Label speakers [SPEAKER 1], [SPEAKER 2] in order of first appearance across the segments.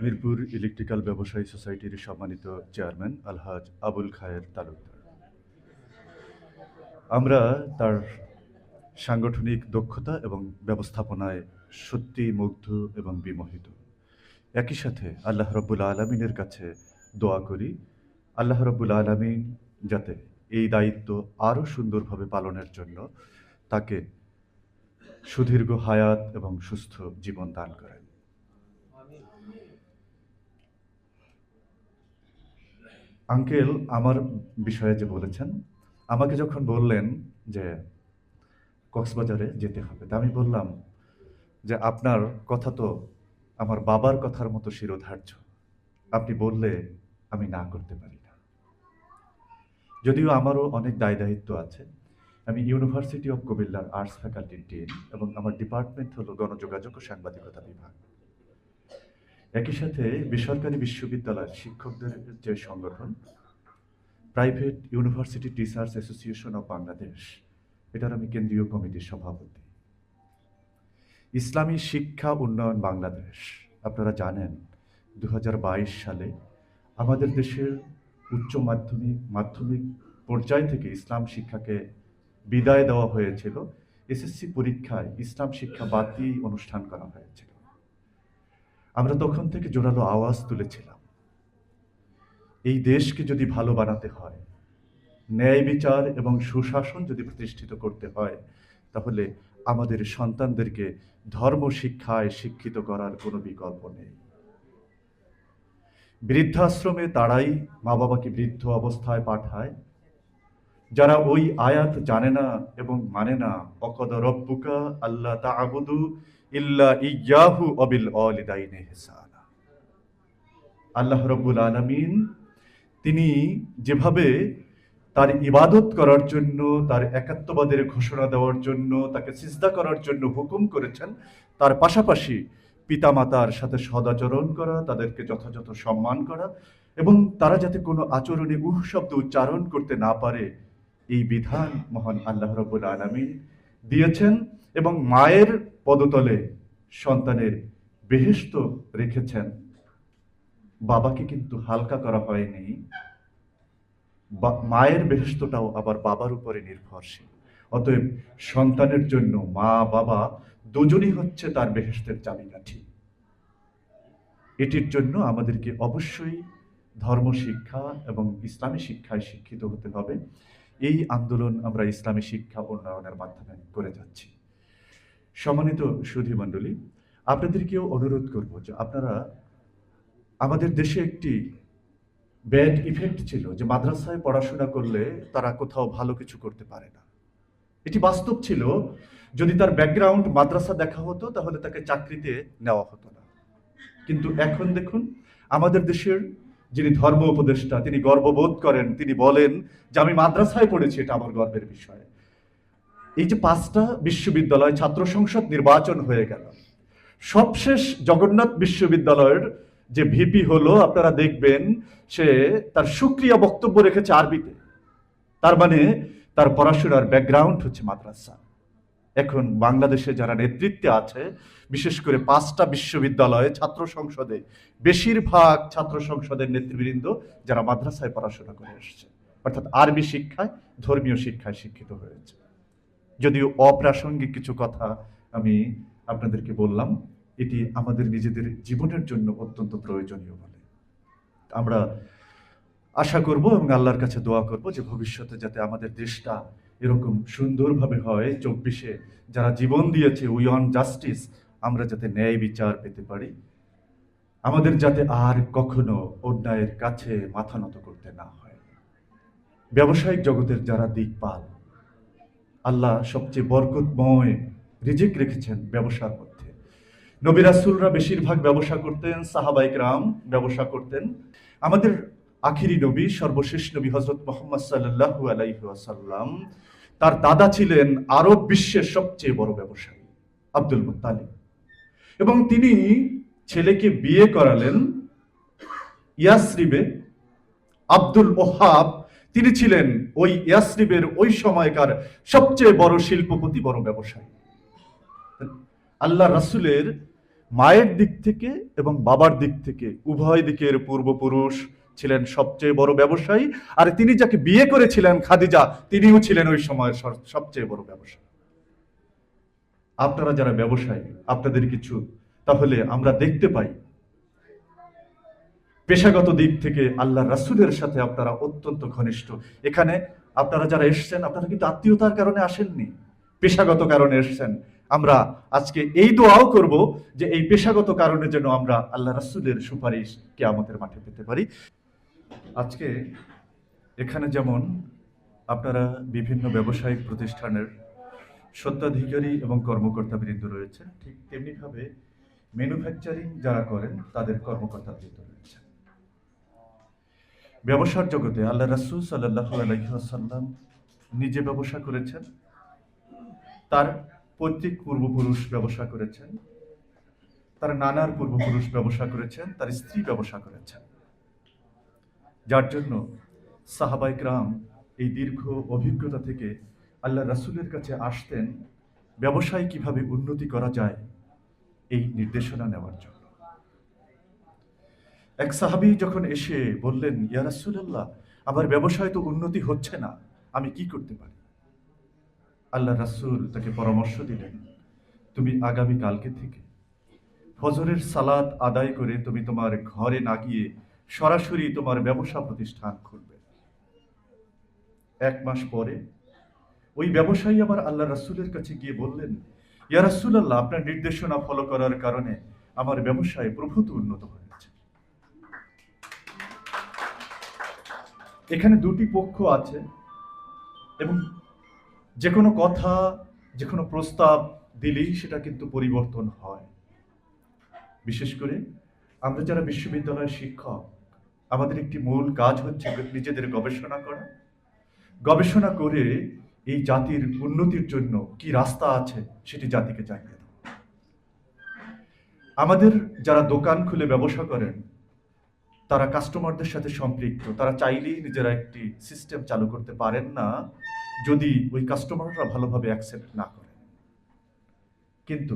[SPEAKER 1] Mirpur electrical ব্যবসায়ী সোসাইটির সম্মানিত চেয়ারম্যান আলহাজ আবুল খায়ের তালুকদার, আমরা তার সাংগঠনিক দক্ষতা এবং ব্যবস্থাপনায় সত্যি মুগ্ধ এবং বিমোহিত। একই সাথে আল্লাহ রব্বুল আলমিনের কাছে দোয়া করি, আল্লাহ রব্বুল আলমিন যাতে এই দায়িত্ব আরও সুন্দরভাবে পালনের জন্য তাকে সুদীর্ঘ হায়াত এবং সুস্থ জীবন দান করেন। আঙ্কেল আমার বিষয়ে যে বলেছেন, আমাকে যখন বললেন যে কক্সবাজারে যেতে হবে, তা আমি বললাম যে আপনার কথা তো আমার বাবার কথার মতো শিরোধার্য, আপনি বললে আমি না করতে পারি না। যদিও আমারও অনেক দায় দায়িত্ব আছে। আমি ইউনিভার্সিটি অফ কুমিল্লার আর্টস ফ্যাকাল্টির ডিন এবং আমার ডিপার্টমেন্ট হলো গণযোগাযোগ ও সাংবাদিকতা বিভাগ। একই সাথে বেসরকারি বিশ্ববিদ্যালয়ের শিক্ষকদের যে সংগঠন private university teachers association of Bangladesh, এটার আমি কেন্দ্রীয় কমিটির সভাপতি। ইসলামী শিক্ষা উন্নয়ন বাংলাদেশ, আপনারা জানেন 2022 সালে আমাদের দেশের উচ্চ মাধ্যমিক পর্যায় থেকে ইসলাম শিক্ষাকে বিদায় দেওয়া হয়েছিল। এসএসসি পরীক্ষায় ইসলাম শিক্ষা বাদ দিয়ে অনুষ্ঠান করা হয়েছিল। আমরা তখন থেকে জোরালো আওয়াজ তুলেছিলাম, এই দেশকে যদি ভালো বানাতে হয়, ন্যায় বিচার এবং সুশাসন যদি প্রতিষ্ঠিত করতে হয়, তাহলে আমাদের সন্তানদেরকে ধর্ম শিক্ষায় শিক্ষিত করার কোনো বিকল্প নেই। বৃদ্ধাশ্রমে তারাই মা বাবাকে বৃদ্ধ অবস্থায় পাঠায় যারা ওই আয়াত জানে না এবং মানে না, অকদ রব্বুকা আল্লাহ তা'বুদু ইল্লা ইয়াহু ওয়াবিল ওয়ালিদাইনি ইহসানা। আল্লাহ রাব্বুল আলামিন তিনি যেভাবে তার ইবাদত করার জন্য, তার একাত্মবাদের ঘোষণা দেওয়ার জন্য, তাকে সিজদা করার জন্য হুকুম করেছেন, তার পাশাপাশি পিতামাতার সাথে সদাচরণ করা, তাদেরকে যথাযথ সম্মান করা এবং তারা যাতে কোনো আচরণে শব্দ উচ্চারণ করতে না পারে, এই বিধান মহান আল্লাহ রাব্বুল আলামিন দিয়েছেন। এবং মায়ের পদতলে সন্তানের বেহেশত রেখেছেন। বাবাকে কিন্তু হালকা করা হয়নি, মায়ের বেহেশতটাও আবার বাবার উপরে নির্ভরশীল। অতএব সন্তানের জন্য মা বাবা দুজনই হচ্ছে তার বেহেশতের চাবিকাঠি। এটির জন্য আমাদেরকে অবশ্যই ধর্ম শিক্ষা এবং ইসলামী শিক্ষায় শিক্ষিত হতে হবে। এই আন্দোলন আমরা ইসলামী শিক্ষা উন্নয়নের মাধ্যমে করে যাচ্ছি। সম্মানিত সুধী মণ্ডলী, আপনাদেরকেও অনুরোধ করব যে আপনারা, আমাদের দেশে একটি ব্যাড ইফেক্ট ছিল যে মাদ্রাসায় পড়াশোনা করলে তারা কোথাও ভালো কিছু করতে পারে না। এটি বাস্তব ছিল। যদি তার ব্যাকগ্রাউন্ড মাদ্রাসা দেখা হতো তাহলে তাকে চাকরিতে নেওয়া হতো না। কিন্তু এখন দেখুন, আমাদের দেশের যিনি ধর্ম উপদেষ্টা, তিনি গর্ববোধ করেন, তিনি বলেন যে আমি মাদ্রাসায় পড়েছি, এটা আমার গর্বের বিষয়। এই যে 5টা বিশ্ববিদ্যালয় ছাত্র সংসদ নির্বাচন হয়ে গেল, সবশেষ জগন্নাথ বিশ্ববিদ্যালয়ের যে ভিপি হলো, আপনারা দেখবেন সে তার সুক্রিয়া বক্তব্য রেখেছে আরবিতে। তার মানে তার পড়াশোনার ব্যাকগ্রাউন্ড হচ্ছে মাদ্রাসা। এখন বাংলাদেশে যারা নেতৃত্বে আছে, বিশেষ করে 5টা বিশ্ববিদ্যালয়ে ছাত্র সংসদে বেশিরভাগ ছাত্র সংসদের নেতৃবৃন্দ যারা মাদ্রাসায় পড়াশোনা করে এসেছে, অর্থাৎ আরবি শিক্ষায়, ধর্মীয় শিক্ষায় শিক্ষিত হয়েছে। যদিও অপ্রাসঙ্গিক কিছু কথা আমি আপনাদেরকে বললাম, এটি আমাদের নিজেদের জীবনের জন্য অত্যন্ত প্রয়োজনীয় বলে আমরা আশা করব এবং আল্লাহর কাছে দোয়া করব যে ভবিষ্যতে যাতে আমাদের দেশটা এরকম সুন্দরভাবে হয়। 24-এ যারা জীবন দিয়েছে, উই ওয়ান্ট জাস্টিস, আমরা যাতে ন্যায় বিচার পেতে পারি, আমাদের যাতে আর কখনো অন্যায়ের কাছে মাথা নত করতে না হয়। ব্যবসায়িক জগতের যারা দিকপাল, আল্লাহ সবচেয়ে বরকতময় রিজিক রেখেছেন ব্যবসার মধ্যে। নবী রাসূলরা বেশিরভাগ ব্যবসা করতেন, সাহাবায়ে কেরাম ব্যবসা করতেন। আমাদের আখিরি নবী, সর্বশেষ নবী হযরত মুহাম্মদ সাল্লাল্লাহু আলাইহি ওয়াসাল্লাম, তার দাদা ছিলেন আরব বিশ্বের সবচেয়ে বড় ব্যবসায়ী আব্দুল মুত্তালিব, এবং তিনি ছেলেকে বিয়ে করালেন ইয়াসরিবে। আব্দুল ওহাব তিনি ছিলেন ওই ইয়াসরিবের ওই সময়কার সবচেয়ে বড় শিল্পপতি, বড় ব্যবসায়ী। আল্লাহ রাসূলের মায়ের দিক থেকে এবং বাবার দিক থেকে উভয় দিকের পূর্বপুরুষ ছিলেন সবচেয়ে বড় ব্যবসায়ী, আর তিনি যাকে বিয়ে করেছিলেন খাদিজা, তিনিও ছিলেন ওই সময়ের সবচেয়ে বড় ব্যবসায়ী। আপনারা যারা ব্যবসায়ী, আপনাদের কিছু তাহলে আমরা দেখতে পাই পেশাগত দিক থেকে আল্লাহ রাসূলের সাথে আপনারা অত্যন্ত ঘনিষ্ঠ। এখানে আপনারা যারা এসেছেন, আপনারা কিন্তু আত্মীয়তার কারণে আসেননি, পেশাগত কারণে এসেছেন। আমরা আজকে এই দোয়াও করব যে এই পেশাগত কারণে যেন আমরা আল্লাহ রাসূলের সুপারিশ কিয়ামতের মাঠে পেতে পারি। আজকে এখানে যেমন আপনারা বিভিন্ন ব্যবসায়িক প্রতিষ্ঠানের স্বত্বাধিকারী এবং কর্মকর্তাবৃন্দ রয়েছে, ঠিক তেমনিভাবে ম্যানুফ্যাকচারিং যারা করেন তাদের কর্মকর্তাবৃন্দ রয়েছে। ব্যবসার জগতে আল্লাহ রাসূল সাল্লাল্লাহু আলাইহি ওয়াসাল্লাম নিজে ব্যবসা করেছেন, তার পৈতৃক পূর্বপুরুষ ব্যবসা করেছেন, তার নানার পূর্বপুরুষ ব্যবসা করেছেন, তার স্ত্রী ব্যবসা করেছেন, যার জন্য সাহাবায়ে কেরাম এই দীর্ঘ অভিজ্ঞতা থেকে আল্লাহ রাসূলের কাছে আসতেন ব্যবসায় কিভাবে উন্নতি করা যায় এই নির্দেশনা নেওয়ার জন্য। এক সাহাবী যখন এসে বললেন, ইয়া রাসূলুল্লাহ, আমার ব্যবসায় তো উন্নতি হচ্ছে না, আমি কি করতে পারি? আল্লাহ রাসূল তাকে পরামর্শ দিলেন, তুমি আগামী কালকে থেকে ফজরের সালাত আদায় করে তুমি তোমার ঘরে না গিয়ে সরাসরি তোমার ব্যবসা প্রতিষ্ঠান খুলবে। এক মাস পরে ওই ব্যবসায়ী আবার আল্লাহ রাসূলের কাছে গিয়ে বললেন, ইয়া রাসূলুল্লাহ, আপনার নির্দেশনা ফলো করার কারণে আমার ব্যবসায় প্রভূত উন্নত হয়েছে। এখানে দুটি পক্ষ আছে এবং যে কোনো কথা, যে কোনো প্রস্তাব দিলেই সেটা কিন্তু পরিবর্তন হয়। বিশেষ করে আমরা যারা বিশ্ববিদ্যালয়ের শিক্ষক, আমাদের একটি মূল কাজ হচ্ছে নিজেদের গবেষণা করা, গবেষণা করে এই জাতির উন্নতির জন্য কি রাস্তা আছে সেটি জাতিকে জানিয়ে দেওয়া। আমাদের যারা দোকান খুলে ব্যবসা করেন তারা কাস্টমারদের সাথে সম্পৃক্ত, তারা চাইলেই নিজেরা একটি সিস্টেম চালু করতে পারেন না যদি ওই কাস্টমাররা ভালোভাবে অ্যাকসেপ্ট না করে। কিন্তু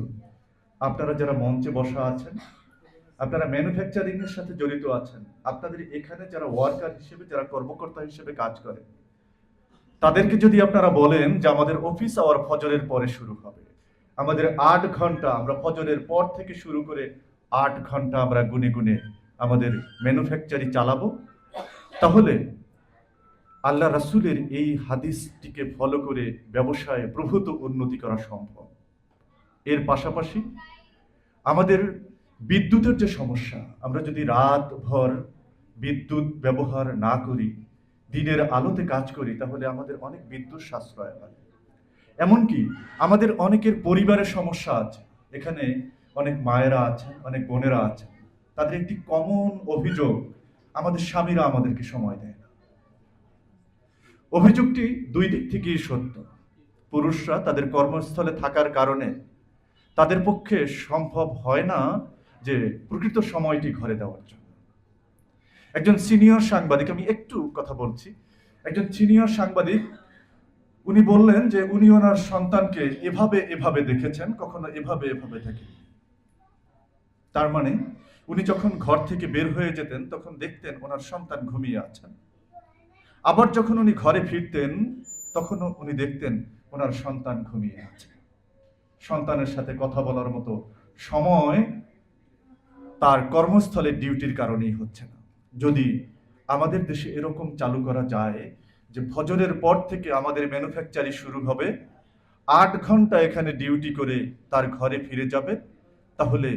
[SPEAKER 1] আপনারা যারা মঞ্চে বসা আছেন, আপনারা ম্যানুফ্যাকচারিং এর সাথে জড়িত আছেন, আপনাদের এখানে যারা ওয়ার্কার হিসেবে, যারা কর্মকর্তা হিসেবে কাজ করে, তাদেরকে যদি আপনারা বলেন যে আমাদের অফিস আওয়ার ফজরের পরে শুরু হবে, আমাদের ৮ ঘন্টা, আমরা ফজরের পর থেকে শুরু করে ৮ ঘন্টা আমরা গুনে গুনে আমাদের ম্যানুফ্যাকচারিং চালাবো, তাহলে আল্লাহ রাসূলের এই হাদিসটিকে ফলো করে ব্যবসায় প্রভূত উন্নতি করা সম্ভব। এর পাশাপাশি আমাদের বিদ্যুতের যে সমস্যা, আমরা যদি রাত ভর বিদ্যুৎ ব্যবহার না করি, দিনের আলোতে কাজ করি, তাহলে আমাদের অনেক বিদ্যুৎ সাশ্রয় হয়। এমনকি আমাদের অনেকের পরিবারের সমস্যা আছে, এখানে অনেক মায়েরা আছেন, অনেক বোনেরা আছেন, তাদের একটি কমন অভিযোগ, আমাদের স্বামীরা আমাদেরকে সময় দেয় না। অভিযোগটি দুই দিক থেকেই সত্য। পুরুষরা তাদের কর্মস্থলে থাকার কারণে তাদের পক্ষে সম্ভব হয় না যে প্রকৃত সময়টি ঘরে দেওয়ার জন্য। একজন সিনিয়র সাংবাদিক, আমি একটু কথা বলছি, একজন সিনিয়র সাংবাদিক উনি বললেন যে উনি ওনার সন্তানকে এভাবে এভাবে দেখেছেন, কখনো এভাবে এভাবে দেখেন। তার মানে উনি যখন ঘর থেকে বের হয়ে যেতেন তখন দেখতেন ওনার সন্তান ঘুমিয়ে আছেন, আবার যখন উনি ঘরে ফিরতেন তখনও উনি দেখতেন ওনার সন্তান ঘুমিয়ে আছে। সন্তানের সাথে কথা বলার মতো সময় তার কর্মস্থলে ডিউটির কারণেই হচ্ছে না। যদি আমাদের দেশে এরকম চালু করা যায় যে ফজরের পর থেকে আমাদের ম্যানুফ্যাকচারিং শুরু হবে, ৮ ঘন্টা এখানে ডিউটি করে তার ঘরে ফিরে যাবে, তাহলে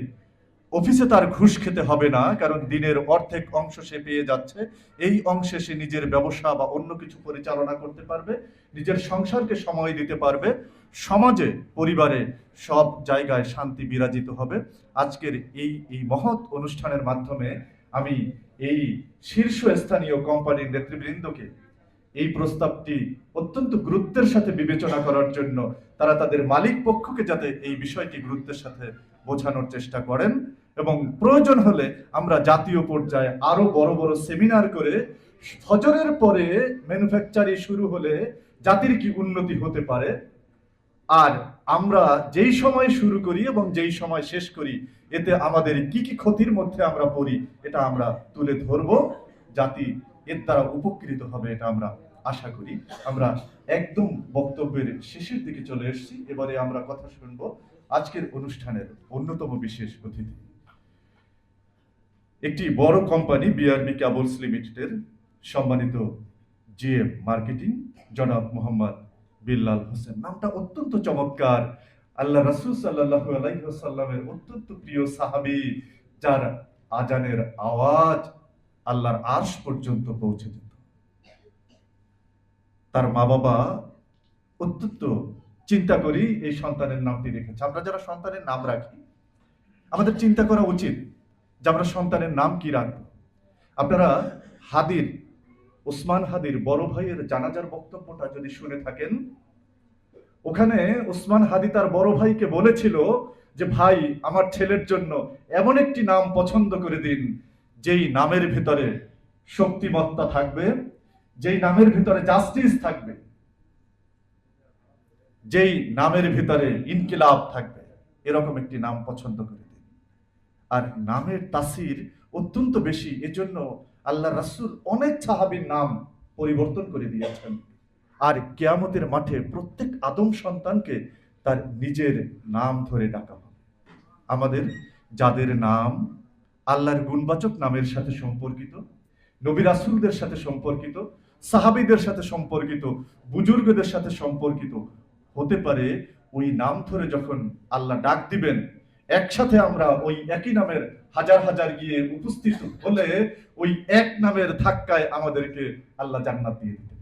[SPEAKER 1] অফিসে তার ঘুষ খেতে হবে না, কারণ দিনের অর্ধেক অংশ সে পেয়ে যাচ্ছে। এই অংশে সে নিজের ব্যবসা বা অন্য কিছু পরিচালনা করতে পারবে, নিজের সংসারকে সময় দিতে পারবে, সমাজে, পরিবারে সব জায়গায় শান্তি বিরাজিত হবে। আজকের এই মহৎ অনুষ্ঠানের মাধ্যমে আমি এই শীর্ষস্থানীয় কোম্পানির নেতৃবৃন্দকে এই প্রস্তাবটি অত্যন্ত গুরুত্বের সাথে বিবেচনা করার জন্য তারা তাদের মালিক পক্ষকে যাতে এই বিষয়টি গুরুত্বের সাথে বোঝানোর চেষ্টা করেন, এবং প্রয়োজন হলে আমরা জাতীয় পর্যায়ে আরো বড় বড় সেমিনার করে ফজরের পরে ম্যানুফ্যাকচারিং শুরু হলে জাতির কি উন্নতি হতে পারে আর আমরা যেই সময় শুরু করি এবং যেই সময় শেষ করি, এতে আমাদের কি কি ক্ষতির মধ্যে আমরা পড়ি, এটা আমরা তুলে ধরবো। জাতি এর দ্বারা উপকৃত হবে, এটা আমরা আশা করি। আমরা একদম বক্তব্যের শেষের দিকে চলে এসেছি। এবারে আমরা কথা শুনবো আজকের অনুষ্ঠানের অন্যতম বিশেষ অতিথি, একটি বড় কোম্পানি বিআরবি কেবলস লিমিটেডের সম্মানিত জিএম মার্কেটিং জনাব মোহাম্মদ বিল্লাল হোসেন। নামটা অত্যন্ত চমৎকার। আল্লাহ রাসূল সাল্লাল্লাহু আলাইহি ওয়াসাল্লামের অত্যন্ত প্রিয় সাহাবী, যার আজানের আওয়াজ আল্লাহর আরশ পর্যন্ত পৌঁছে যেত। তার মা বাবা অত্যন্ত চিন্তা করি এই সন্তানের নামটি রেখেছে। আমরা যারা সন্তানের নাম রাখি, আমাদের চিন্তা করা উচিত যে আমরা সন্তানের নাম কি রাখবো। আপনারা হাদির, ওসমান হাদির বড় ভাইয়ের জানাজার বক্তব্যটা যদি শুনে থাকেন, ওখানে ওসমান হাদি তার বড় ভাইকে বলেছিল যে ভাই, আমার ছেলের জন্য এমন একটি নাম পছন্দ করে দিন যেই নামের ভিতরে শক্তিমত্তা থাকবে, যেই নামের ভিতরে জাস্টিস থাকবে, যেই নামের ভিতরে ইনকিলাব থাকবে, এরকম একটি নাম পছন্দ করে দিন। আর নামের তাসির অত্যন্ত বেশি, এজন্য আল্লাহ রাসূল অনেক সাহাবীর নাম পরিবর্তন করে দিয়েছেন। আর কিয়ামতের মাঠে প্রত্যেক আদম সন্তানকে তার নিজের নাম ধরে ডাকা হবে। আমাদের যাদের নাম আল্লাহর গুণবাচক নামের সাথে সম্পর্কিত, নবী রাসূলদের সাথে সম্পর্কিত, সাহাবীদের সাথে সম্পর্কিত, বুজুর্গদের সাথে সম্পর্কিত হতে পারে, ওই নাম ধরে যখন আল্লাহ ডাক দিবেন, একসাথে আমরা ওই একই নামের হাজার হাজার গিয়ে উপস্থিত হলে ওই এক নামের ধাক্কায় আমাদেরকে আল্লাহ জান্নাত দিয়ে দিবেন।